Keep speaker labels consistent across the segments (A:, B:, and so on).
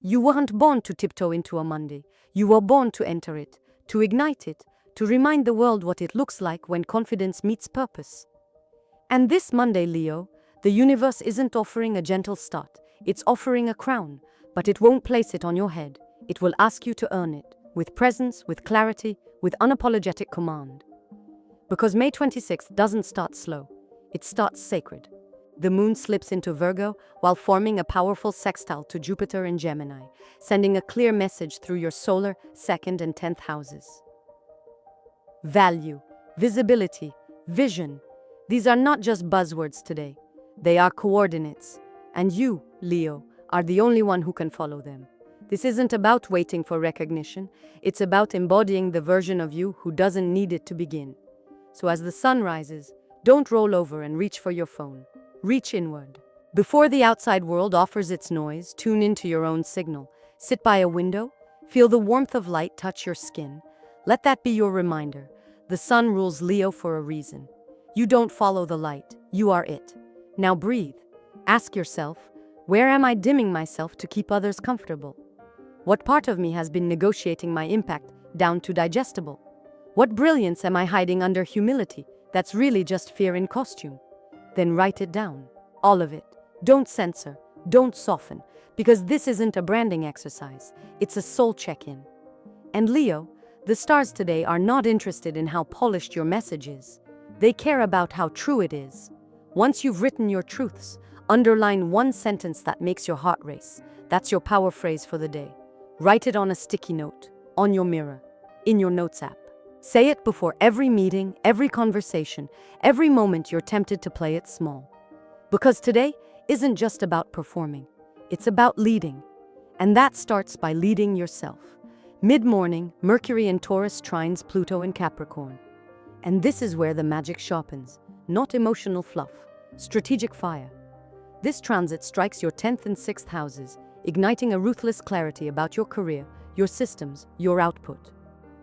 A: You weren't born to tiptoe into a Monday. You were born to enter it, to ignite it, to remind the world what it looks like when confidence meets purpose. And this Monday, Leo, the universe isn't offering a gentle start. It's offering a crown, but it won't place it on your head. It will ask you to earn it, with presence, with clarity, with unapologetic command. Because May 26th doesn't start slow, it starts sacred. The moon slips into Virgo while forming a powerful sextile to Jupiter in Gemini, sending a clear message through your solar, 2nd and 10th houses. Value, visibility, vision. These are not just buzzwords today. They are coordinates. And you, Leo, are the only one who can follow them. This isn't about waiting for recognition. It's about embodying the version of you who doesn't need it to begin. So as the sun rises, don't roll over and reach for your phone. Reach inward. Before the outside world offers its noise, tune into your own signal. Sit by a window, feel the warmth of light touch your skin. Let that be your reminder. The sun rules Leo for a reason. You don't follow the light, you are it. Now breathe. Ask yourself, where am I dimming myself to keep others comfortable? What part of me has been negotiating my impact down to digestible? What brilliance am I hiding under humility that's really just fear in costume? Then write it down, all of it. Don't censor, don't soften, because this isn't a branding exercise, it's a soul check-in. And Leo, the stars today are not interested in how polished your message is. They care about how true it is. Once you've written your truths, underline one sentence that makes your heart race. That's your power phrase for the day. Write it on a sticky note, on your mirror, in your notes app. Say it before every meeting, every conversation, every moment you're tempted to play it small. Because today isn't just about performing, it's about leading. And that starts by leading yourself. Mid-morning, Mercury in Taurus trines Pluto in Capricorn. And this is where the magic sharpens, not emotional fluff, strategic fire. This transit strikes your 10th and 6th houses, igniting a ruthless clarity about your career, your systems, your output.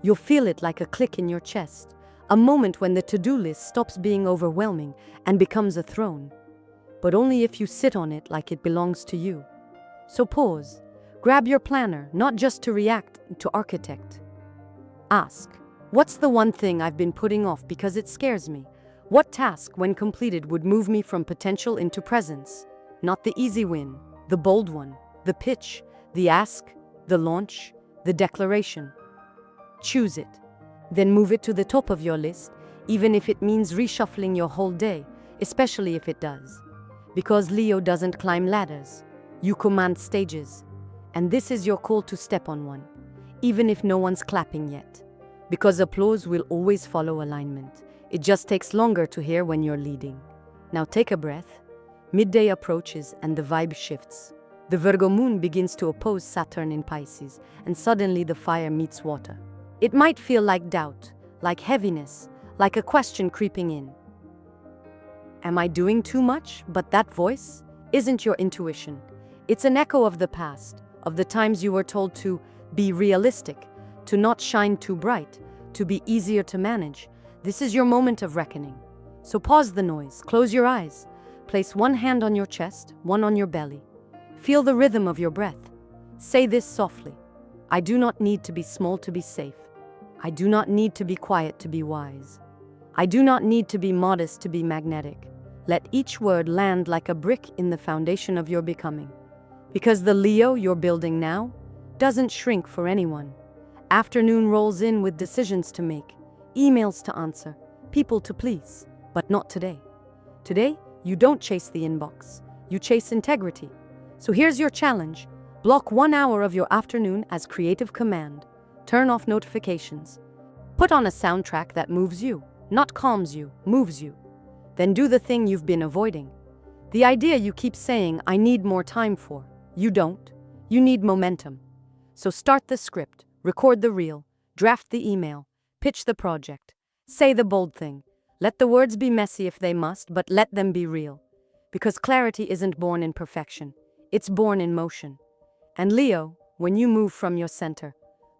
A: You'll feel it like a click in your chest, a moment when the to-do list stops being overwhelming and becomes a throne. But only if you sit on it like it belongs to you. So pause, grab your planner, not just to react, to architect. Ask, what's the one thing I've been putting off because it scares me? What task, when completed, would move me from potential into presence? Not the easy win, the bold one, the pitch, the ask, the launch, the declaration. Choose it. Then move it to the top of your list, even if it means reshuffling your whole day, especially if it does. Because Leo doesn't climb ladders. You command stages. And this is your call to step on one, even if no one's clapping yet. Because applause will always follow alignment. It just takes longer to hear when you're leading. Now take a breath. Midday approaches and the vibe shifts. The Virgo moon begins to oppose Saturn in Pisces, and suddenly the fire meets water. It might feel like doubt, like heaviness, like a question creeping in. Am I doing too much? But that voice isn't your intuition. It's an echo of the past, of the times you were told to be realistic, to not shine too bright, to be easier to manage. This is your moment of reckoning. So pause the noise, close your eyes, place one hand on your chest, one on your belly. Feel the rhythm of your breath. Say this softly. I do not need to be small to be safe. I do not need to be quiet to be wise. I do not need to be modest to be magnetic. Let each word land like a brick in the foundation of your becoming. Because the Leo you're building now doesn't shrink for anyone. Afternoon rolls in with decisions to make, emails to answer, people to please, but not today. Today, you don't chase the inbox, you chase integrity. So here's your challenge. Block 1 hour of your afternoon as creative command. Turn off notifications. Put on a soundtrack that moves you, not calms you, moves you. Then do the thing you've been avoiding. The idea you keep saying, I need more time for. You don't. You need momentum. So start the script, record the reel, draft the email, pitch the project. Say the bold thing. Let the words be messy if they must, but let them be real. Because clarity isn't born in perfection. It's born in motion. And Leo, when you move from your center,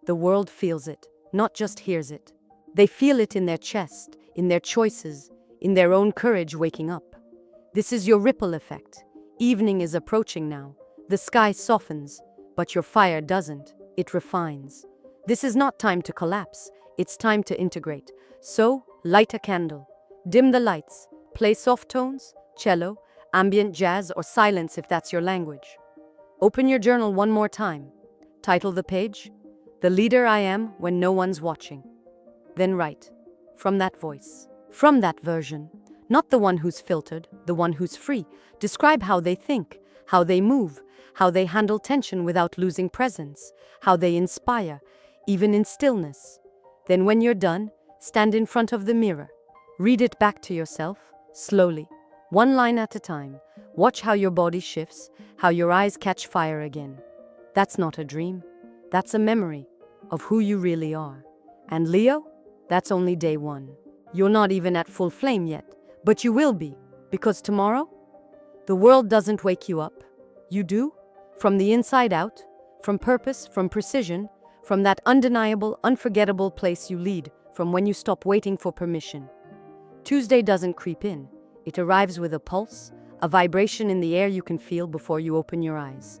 A: the world feels it, not just hears it. They feel it in their chest, in their choices, in their own courage waking up. This is your ripple effect. Evening is approaching now. The sky softens. But your fire doesn't. It refines. This is not time to collapse. It's time to integrate. So, light a candle. Dim the lights. Play soft tones, cello, ambient jazz, or silence if that's your language. Open your journal one more time. Title the page, "The Leader I Am When No One's Watching." Then write, from that voice, from that version, not the one who's filtered, the one who's free. Describe how they think, how they move, how they handle tension without losing presence, how they inspire, even in stillness. Then when you're done, stand in front of the mirror. Read it back to yourself, slowly, one line at a time. Watch how your body shifts, how your eyes catch fire again. That's not a dream. That's a memory of who you really are. And Leo, that's only day one. You're not even at full flame yet, but you will be, because tomorrow, the world doesn't wake you up. You do, from the inside out, from purpose, from precision, from that undeniable, unforgettable place you lead, from when you stop waiting for permission. Tuesday doesn't creep in. It arrives with a pulse, a vibration in the air you can feel before you open your eyes.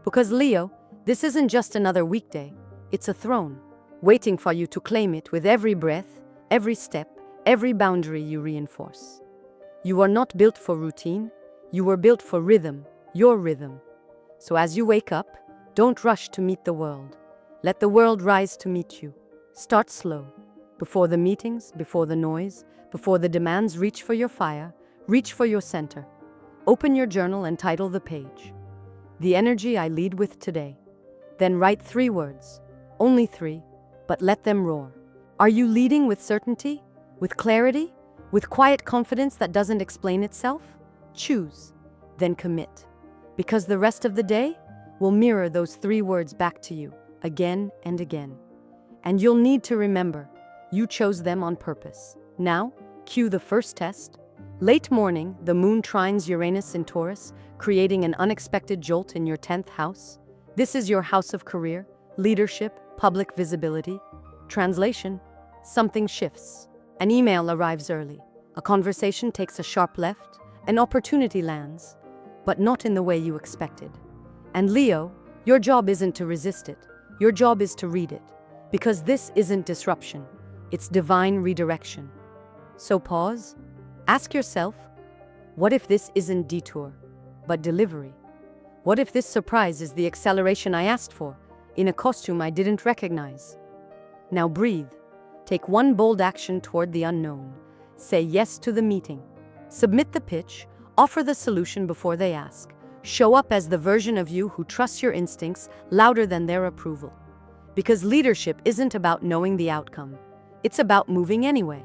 A: Because Leo, this isn't just another weekday. It's a throne, waiting for you to claim it with every breath, every step, every boundary you reinforce. You are not built for routine. You were built for rhythm, your rhythm. So as you wake up, don't rush to meet the world. Let the world rise to meet you. Start slow. Before the meetings, before the noise, before the demands, reach for your fire, reach for your center. Open your journal and title the page, "The Energy I Lead With Today." Then write 3 words, only 3, but let them roar. Are you leading with certainty, with clarity, with quiet confidence that doesn't explain itself? Choose, then commit. Because the rest of the day will mirror those 3 words back to you, again and again. And you'll need to remember, you chose them on purpose. Now, cue the first test. Late morning, the moon trines Uranus in Taurus, creating an unexpected jolt in your 10th house. This is your house of career, leadership, public visibility. Translation: something shifts. An email arrives early. A conversation takes a sharp left. An opportunity lands, but not in the way you expected. And Leo, your job isn't to resist it. Your job is to read it. Because this isn't disruption. It's divine redirection. So pause. Ask yourself, what if this isn't detour, but delivery? What if this surprise is the acceleration I asked for, in a costume I didn't recognize? Now breathe. Take one bold action toward the unknown. Say yes to the meeting. Submit the pitch. Offer the solution before they ask. Show up as the version of you who trusts your instincts louder than their approval. Because leadership isn't about knowing the outcome. It's about moving anyway.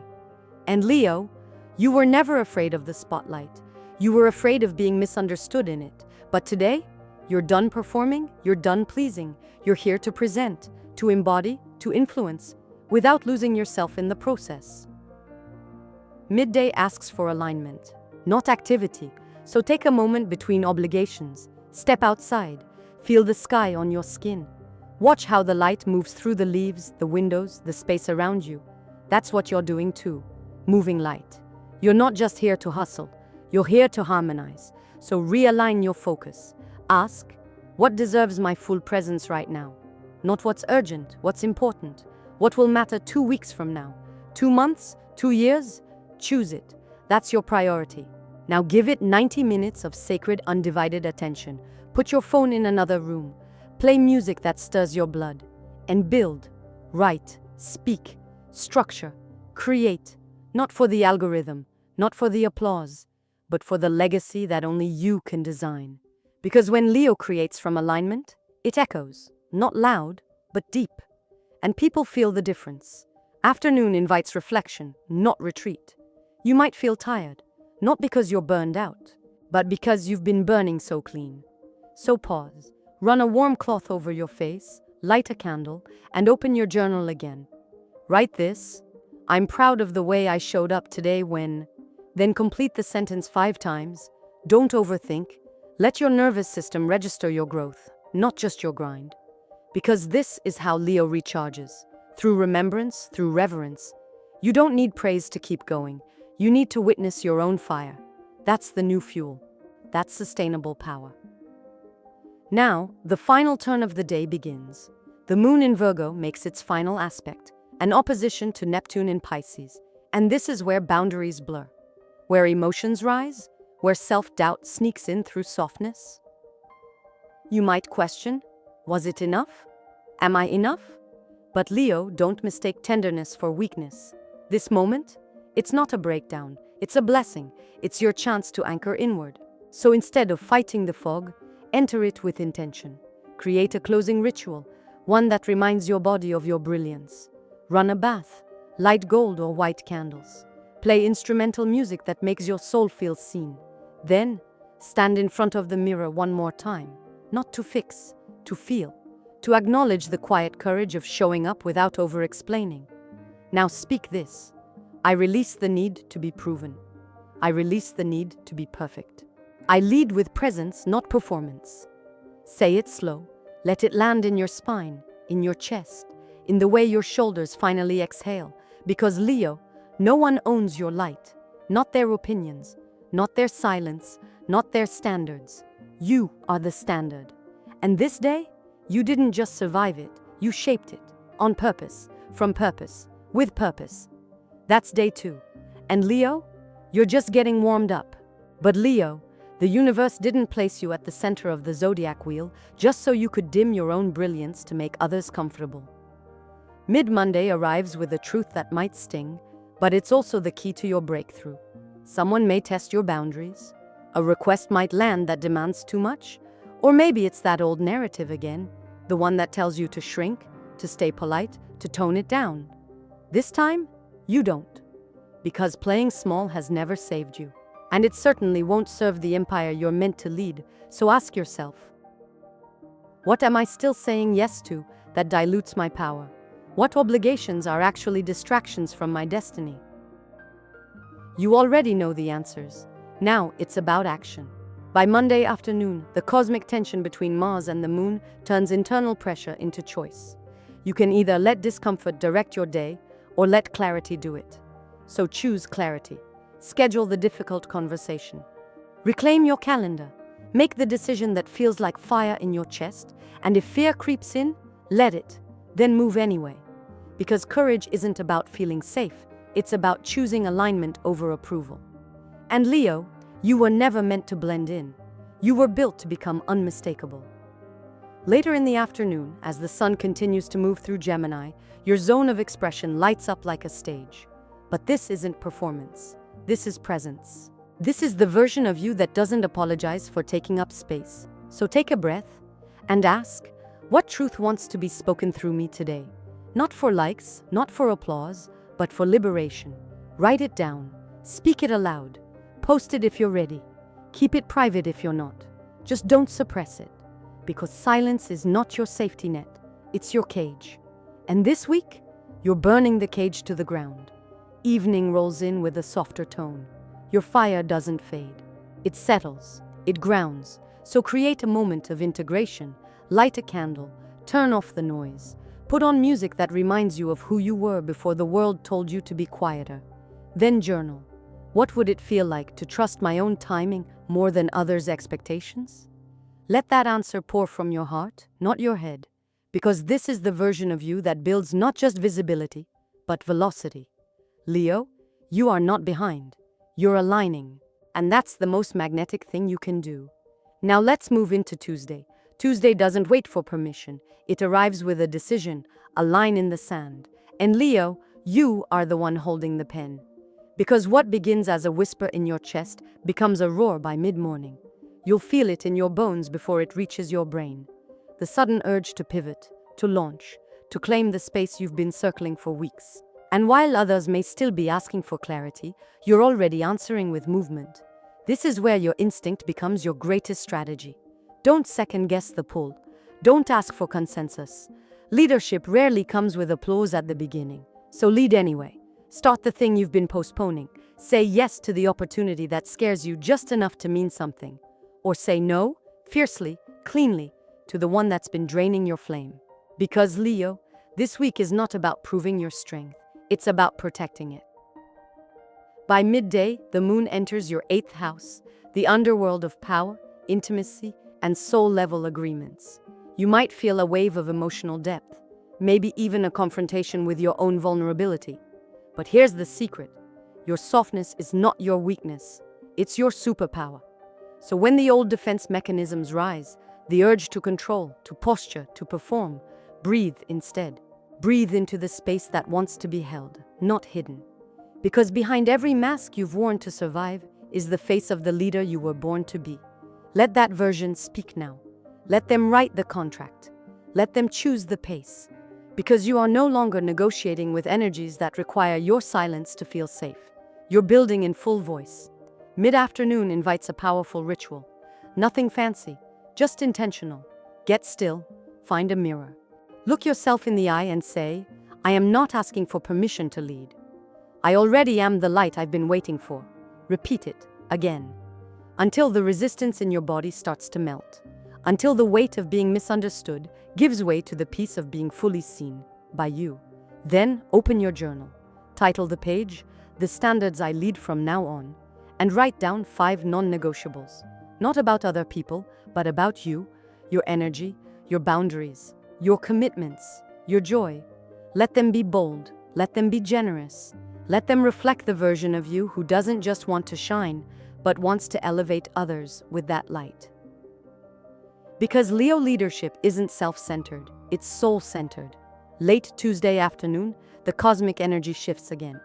A: And Leo, you were never afraid of the spotlight. You were afraid of being misunderstood in it. But today, you're done performing, you're done pleasing. You're here to present, to embody, to influence, without losing yourself in the process. Midday asks for alignment, not activity. So take a moment between obligations. Step outside. Feel the sky on your skin. Watch how the light moves through the leaves, the windows, the space around you. That's what you're doing too. Moving light. You're not just here to hustle. You're here to harmonize. So realign your focus. Ask, what deserves my full presence right now? Not what's urgent, what's important. What will matter 2 weeks from now? 2 months? 2 years? Choose it. That's your priority. Now give it 90 minutes of sacred, undivided attention. Put your phone in another room. Play music that stirs your blood. And build, write, speak, structure, create. Not for the algorithm, not for the applause, but for the legacy that only you can design. Because when Leo creates from alignment, it echoes, not loud, but deep. And people feel the difference. Afternoon invites reflection, not retreat. You might feel tired, not because you're burned out, but because you've been burning so clean. So pause, run a warm cloth over your face, light a candle, and open your journal again. Write this: I'm proud of the way I showed up today when... Then complete the sentence 5 times. Don't overthink. Let your nervous system register your growth, not just your grind. Because this is how Leo recharges. Through remembrance, through reverence. You don't need praise to keep going. You need to witness your own fire. That's the new fuel. That's sustainable power. Now, the final turn of the day begins. The moon in Virgo makes its final aspect, an opposition to Neptune in Pisces. And this is where boundaries blur, where emotions rise, where self-doubt sneaks in through softness. You might question, was it enough? Am I enough? But Leo, don't mistake tenderness for weakness. This moment, it's not a breakdown, it's a blessing. It's your chance to anchor inward. So instead of fighting the fog, enter it with intention. Create a closing ritual, one that reminds your body of your brilliance. Run a bath, light gold or white candles. Play instrumental music that makes your soul feel seen. Then, stand in front of the mirror one more time, not to fix, to feel, to acknowledge the quiet courage of showing up without over-explaining. Now speak this: I release the need to be proven. I release the need to be perfect. I lead with presence, not performance. Say it slow. Let it land in your spine, in your chest, in the way your shoulders finally exhale. Because Leo, no one owns your light, not their opinions, not their silence, not their standards. You are the standard. And this day, you didn't just survive it, you shaped it, on purpose, from purpose, with purpose. That's day 2. And Leo, you're just getting warmed up. But Leo, the universe didn't place you at the center of the Zodiac wheel just so you could dim your own brilliance to make others comfortable. Mid-Monday arrives with a truth that might sting, but it's also the key to your breakthrough. Someone may test your boundaries. A request might land that demands too much. Or maybe it's that old narrative again, the one that tells you to shrink, to stay polite, to tone it down. This time, you don't. Because playing small has never saved you. And it certainly won't serve the empire you're meant to lead, so ask yourself, what am I still saying yes to that dilutes my power? What obligations are actually distractions from my destiny? You already know the answers. Now it's about action. By Monday afternoon, the cosmic tension between Mars and the Moon turns internal pressure into choice. You can either let discomfort direct your day or let clarity do it. So choose clarity. Schedule the difficult conversation. Reclaim your calendar. Make the decision that feels like fire in your chest, and if fear creeps in, let it, then move anyway. Because courage isn't about feeling safe, it's about choosing alignment over approval. And Leo, you were never meant to blend in. You were built to become unmistakable. Later in the afternoon, as the sun continues to move through Gemini, your zone of expression lights up like a stage. But this isn't performance. This is presence. This is the version of you that doesn't apologize for taking up space. So take a breath and ask, what truth wants to be spoken through me today? Not for likes, not for applause, but for liberation. Write it down. Speak it aloud. Post it if you're ready. Keep it private if you're not. Just don't suppress it. Because silence is not your safety net. It's your cage. And this week, you're burning the cage to the ground. Evening rolls in with a softer tone. Your fire doesn't fade. It settles. It grounds. So create a moment of integration. Light a candle. Turn off the noise. Put on music that reminds you of who you were before the world told you to be quieter. Then journal. What would it feel like to trust my own timing more than others' expectations? Let that answer pour from your heart, not your head. Because this is the version of you that builds not just visibility, but velocity. Leo, you are not behind. You're aligning. And that's the most magnetic thing you can do. Now let's move into Tuesday. Tuesday doesn't wait for permission. It arrives with a decision, a line in the sand. And Leo, you are the one holding the pen. Because what begins as a whisper in your chest becomes a roar by mid-morning. You'll feel it in your bones before it reaches your brain. The sudden urge to pivot, to launch, to claim the space you've been circling for weeks. And while others may still be asking for clarity, you're already answering with movement. This is where your instinct becomes your greatest strategy. Don't second-guess the pull. Don't ask for consensus. Leadership rarely comes with applause at the beginning. So lead anyway. Start the thing you've been postponing. Say yes to the opportunity that scares you just enough to mean something. Or say no, fiercely, cleanly, to the one that's been draining your flame. Because Leo, this week is not about proving your strength. It's about protecting it. By midday, the moon enters your 8th house, the underworld of power, intimacy, and soul-level agreements. You might feel a wave of emotional depth, maybe even a confrontation with your own vulnerability. But here's the secret. Your softness is not your weakness. It's your superpower. So when the old defense mechanisms rise, the urge to control, to posture, to perform, breathe instead. Breathe into the space that wants to be held, not hidden. Because behind every mask you've worn to survive is the face of the leader you were born to be. Let that version speak now. Let them write the contract. Let them choose the pace. Because you are no longer negotiating with energies that require your silence to feel safe. You're building in full voice. Mid-afternoon invites a powerful ritual. Nothing fancy, just intentional. Get still, find a mirror. Look yourself in the eye and say, I am not asking for permission to lead. I already am the light I've been waiting for. Repeat it, again. Until the resistance in your body starts to melt. Until the weight of being misunderstood gives way to the peace of being fully seen by you. Then open your journal. Title the page, The Standards I Lead From Now On, and write down 5 non-negotiables. Not about other people, but about you, your energy, your boundaries, your commitments, your joy. Let them be bold. Let them be generous. Let them reflect the version of you who doesn't just want to shine, but wants to elevate others with that light. Because Leo leadership isn't self-centered, it's soul-centered. Late Tuesday afternoon, the cosmic energy shifts again.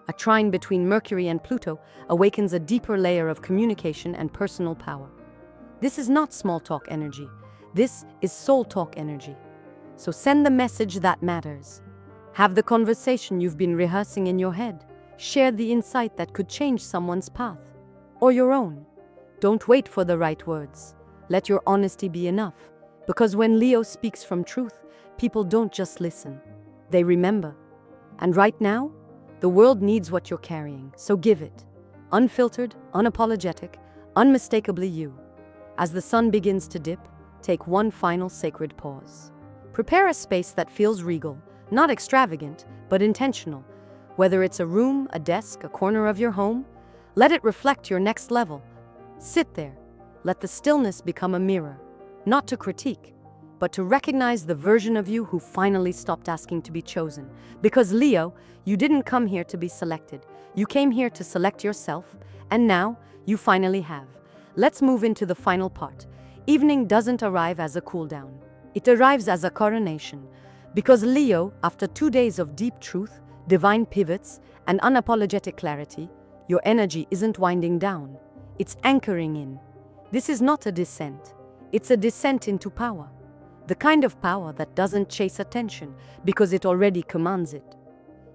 A: A trine between Mercury and Pluto awakens a deeper layer of communication and personal power. This is not small talk energy. This is soul talk energy. So send the message that matters. Have the conversation you've been rehearsing in your head. Share the insight that could change someone's path, or your own. Don't wait for the right words. Let your honesty be enough. Because when Leo speaks from truth, people don't just listen. They remember. And right now, the world needs what you're carrying, so give it. Unfiltered, unapologetic, unmistakably you. As the sun begins to dip, take one final sacred pause. Prepare a space that feels regal, not extravagant, but intentional. Whether it's a room, a desk, a corner of your home, let it reflect your next level. Sit there. Let the stillness become a mirror, not to critique, but to recognize the version of you who finally stopped asking to be chosen. Because Leo, you didn't come here to be selected. You came here to select yourself, and now you finally have. Let's move into the final part. Evening doesn't arrive as a cool down. It arrives as a coronation. Because Leo, after 2 days of deep truth, divine pivots, and unapologetic clarity, your energy isn't winding down. It's anchoring in. This is not a descent. It's a descent into power. The kind of power that doesn't chase attention because it already commands it.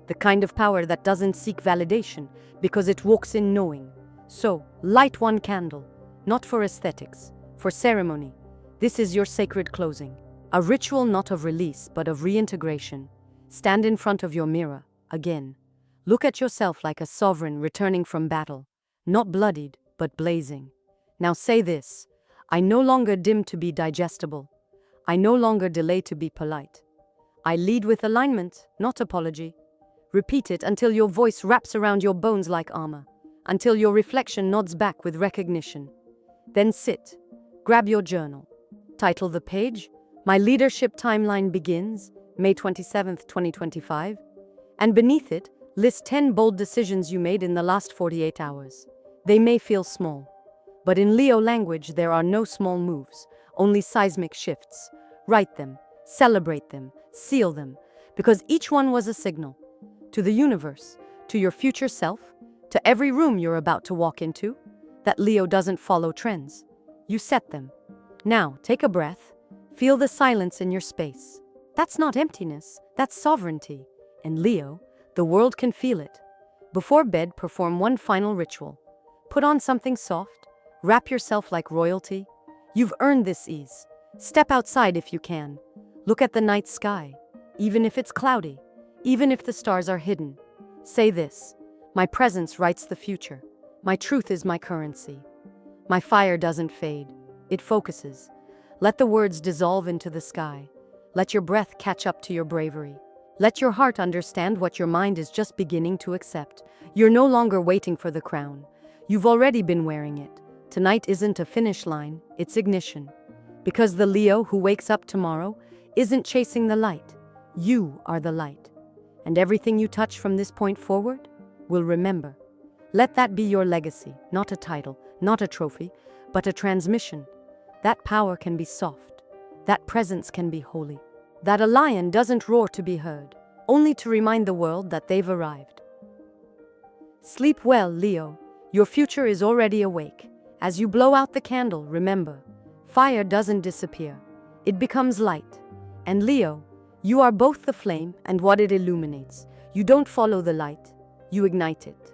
A: The kind of power that doesn't seek validation because it walks in knowing. So, light one candle, not for aesthetics, for ceremony. This is your sacred closing. A ritual not of release, but of reintegration. Stand in front of your mirror, again. Look at yourself like a sovereign returning from battle, not bloodied, but blazing. Now say this, I no longer dim to be digestible. I no longer delay to be polite. I lead with alignment, not apology. Repeat it until your voice wraps around your bones like armor, until your reflection nods back with recognition. Then sit, grab your journal. Title the page, My Leadership Timeline Begins, May 27th, 2025. And beneath it, list 10 bold decisions you made in the last 48 hours. They may feel small. But in Leo language, there are no small moves, only seismic shifts. Write them, celebrate them, seal them, because each one was a signal. To the universe, to your future self, to every room you're about to walk into, that Leo doesn't follow trends. You set them. Now, take a breath. Feel the silence in your space. That's not emptiness, that's sovereignty. And Leo, the world can feel it. Before bed, perform one final ritual. Put on something soft. Wrap yourself like royalty. You've earned this ease. Step outside if you can. Look at the night sky, even if it's cloudy, even if the stars are hidden. Say this, my presence writes the future. My truth is my currency. My fire doesn't fade. It focuses. Let the words dissolve into the sky. Let your breath catch up to your bravery. Let your heart understand what your mind is just beginning to accept. You're no longer waiting for the crown. You've already been wearing it. Tonight isn't a finish line, it's ignition. Because the Leo who wakes up tomorrow isn't chasing the light. You are the light. And everything you touch from this point forward will remember. Let that be your legacy, not a title, not a trophy, but a transmission. That power can be soft. That presence can be holy. That a lion doesn't roar to be heard, only to remind the world that they've arrived. Sleep well, Leo. Your future is already awake. As you blow out the candle, remember, fire doesn't disappear. It becomes light. And Leo, you are both the flame and what it illuminates. You don't follow the light, you ignite it.